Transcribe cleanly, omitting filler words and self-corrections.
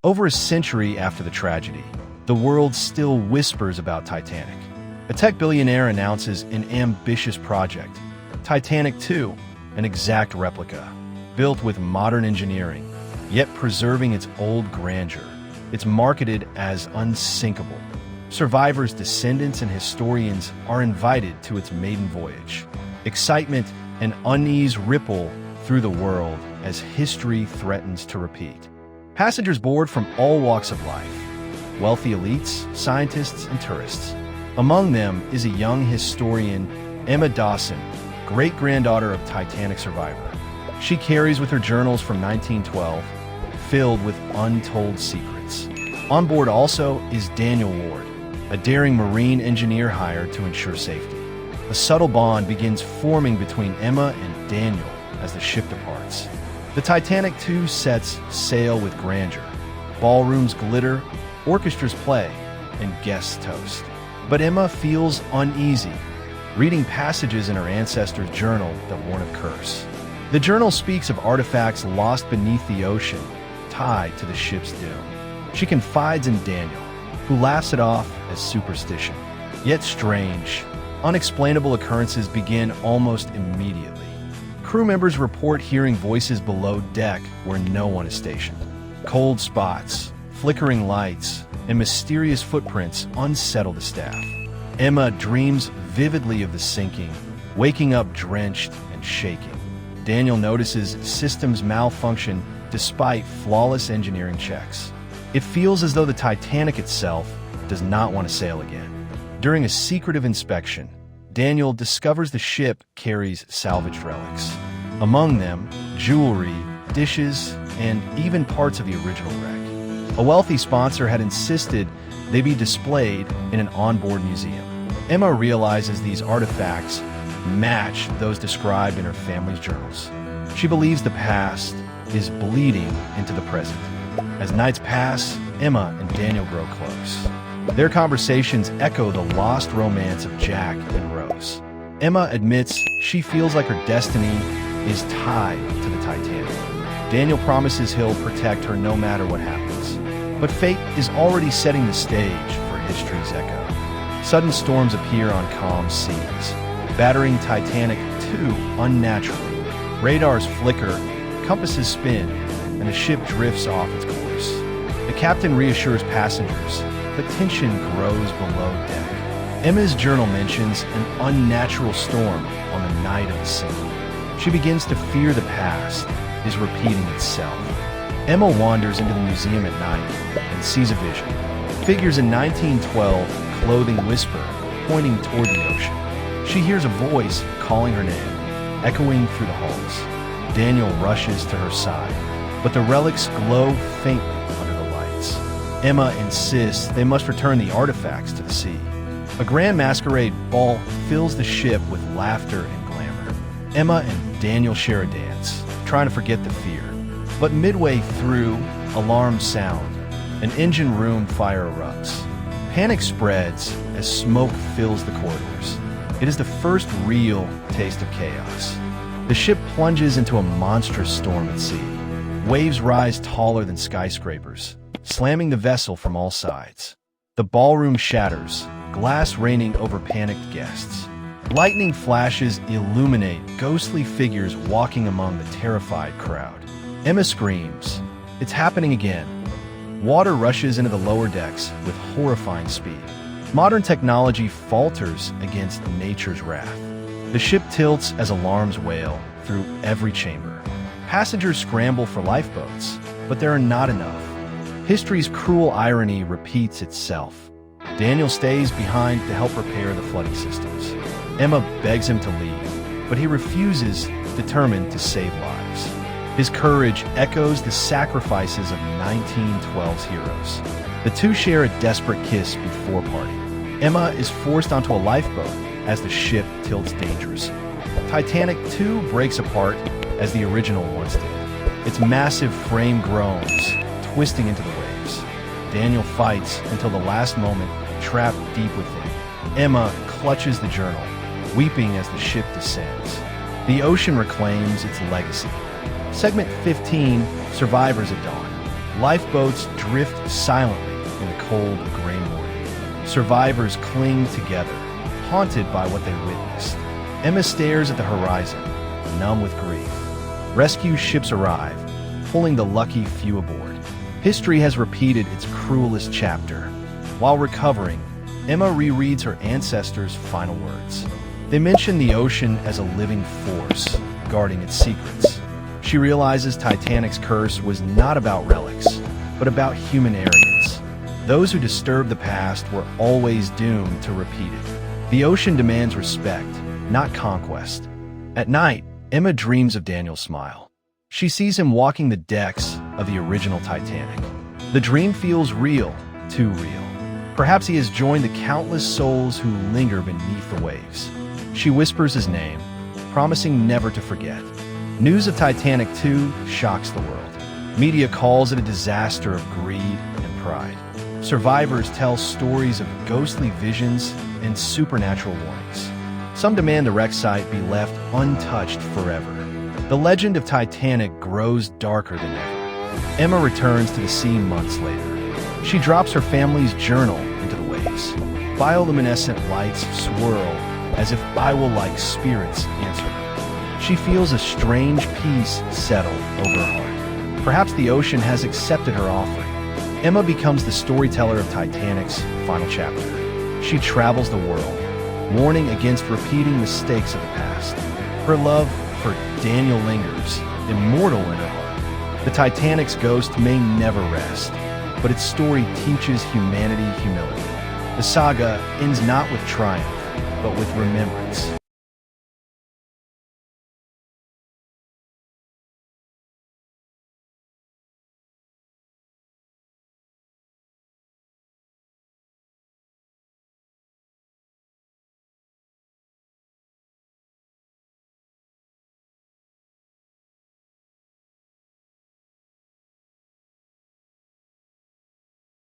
Over a century after the tragedy, the world still whispers about Titanic. A tech billionaire announces an ambitious project, Titanic 2, an exact replica, built with modern engineering, yet preserving its old grandeur. It's marketed as unsinkable. Survivors, descendants, and historians are invited to its maiden voyage. Excitement and unease ripple through the world as history threatens to repeat. Passengers board from all walks of life, wealthy elites, scientists, and tourists. Among them is a young historian, Emma Dawson, great-granddaughter of Titanic survivor. She carries with her journals from 1912, filled with untold secrets. On board also is Daniel Ward, a daring marine engineer hired to ensure safety. A subtle bond begins forming between Emma and Daniel as the ship departs. The Titanic 2 sets sail with grandeur. Ballrooms glitter, orchestras play, and guests toast. But Emma feels uneasy, reading passages in her ancestor's journal that warn of curse. The journal speaks of artifacts lost beneath the ocean, tied to the ship's doom. She confides in Daniel, who laughs it off as superstition. Yet strange, unexplainable occurrences begin almost immediately. Crew members report hearing voices below deck where no one is stationed. Cold spots, flickering lights, and mysterious footprints unsettle the staff. Emma dreams vividly of the sinking, waking up drenched and shaking. Daniel notices systems malfunction despite flawless engineering checks. It feels as though the Titanic itself does not want to sail again. During a secretive inspection, Daniel discovers the ship carries salvaged relics. Among them, jewelry, dishes, and even parts of the original wreck. A wealthy sponsor had insisted they be displayed in an onboard museum. Emma realizes these artifacts match those described in her family's journals. She believes the past is bleeding into the present. As nights pass, Emma and Daniel grow close. Their conversations echo the lost romance of Jack and Rose. Emma admits she feels like her destiny is tied to the Titanic. Daniel promises he'll protect her no matter what happens. But fate is already setting the stage for history's echo. Sudden storms appear on calm seas, battering Titanic too unnaturally. Radars flicker, compasses spin, and the ship drifts off its course. The captain reassures passengers, but tension grows below deck. Emma's journal mentions an unnatural storm on the night of the sinking. She begins to fear the past is repeating itself. Emma wanders into the museum at night and sees a vision. Figures in 1912 clothing whisper, pointing toward the ocean. She hears a voice calling her name, echoing through the halls. Daniel rushes to her side, but the relics glow faintly under the lights. Emma insists they must return the artifacts to the sea. A grand masquerade ball fills the ship with laughter and glamour. Emma and Daniel share a dance, trying to forget the fear. But midway through, alarms sound. An engine room fire erupts. Panic spreads as smoke fills the corridors. It is the first real taste of chaos. The ship plunges into a monstrous storm at sea. Waves rise taller than skyscrapers, slamming the vessel from all sides. The ballroom shatters, glass raining over panicked guests. Lightning flashes illuminate ghostly figures walking among the terrified crowd. Emma screams, "It's happening again." Water rushes into the lower decks with horrifying speed. Modern technology falters against nature's wrath. The ship tilts as alarms wail through every chamber. Passengers scramble for lifeboats, but there are not enough. History's cruel irony repeats itself. Daniel stays behind to help repair the flooding systems. Emma begs him to leave, but he refuses, determined to save lives. His courage echoes the sacrifices of 1912's heroes. The two share a desperate kiss before parting. Emma is forced onto a lifeboat as the ship tilts dangerously. Titanic 2 breaks apart as the original once did. Its massive frame groans, twisting into the waves. Daniel fights until the last moment, trapped deep within. Emma clutches the journal, weeping as the ship descends. The ocean reclaims its legacy. Segment 15, Survivors at Dawn. Lifeboats drift silently in the cold, gray morning. Survivors cling together, haunted by what they witnessed. Emma stares at the horizon, numb with grief. Rescue ships arrive, pulling the lucky few aboard. History has repeated its cruelest chapter. While recovering, Emma rereads her ancestors' final words. They mention the ocean as a living force, guarding its secrets. She realizes Titanic's curse was not about relics, but about human arrogance. Those who disturb the past were always doomed to repeat it. The ocean demands respect, not conquest. At night, Emma dreams of Daniel's smile. She sees him walking the decks of the original Titanic. The dream feels real, too real. Perhaps he has joined the countless souls who linger beneath the waves. She whispers his name, promising never to forget. News of Titanic 2 shocks the world. Media calls it a disaster of greed and pride. Survivors tell stories of ghostly visions and supernatural warnings. Some demand the wreck site be left untouched forever. The legend of Titanic grows darker than ever. Emma returns to the scene months later. She drops her family's journal into the waves. Bioluminescent lights swirl as if Bible-like spirits answer her. She feels a strange peace settle over her heart. Perhaps the ocean has accepted her offering. Emma becomes the storyteller of Titanic's final chapter. She travels the world, warning against repeating mistakes of the past. Her love for Daniel lingers, immortal in her heart. The Titanic's ghost may never rest, but its story teaches humanity humility. The saga ends not with triumph, but with remembrance.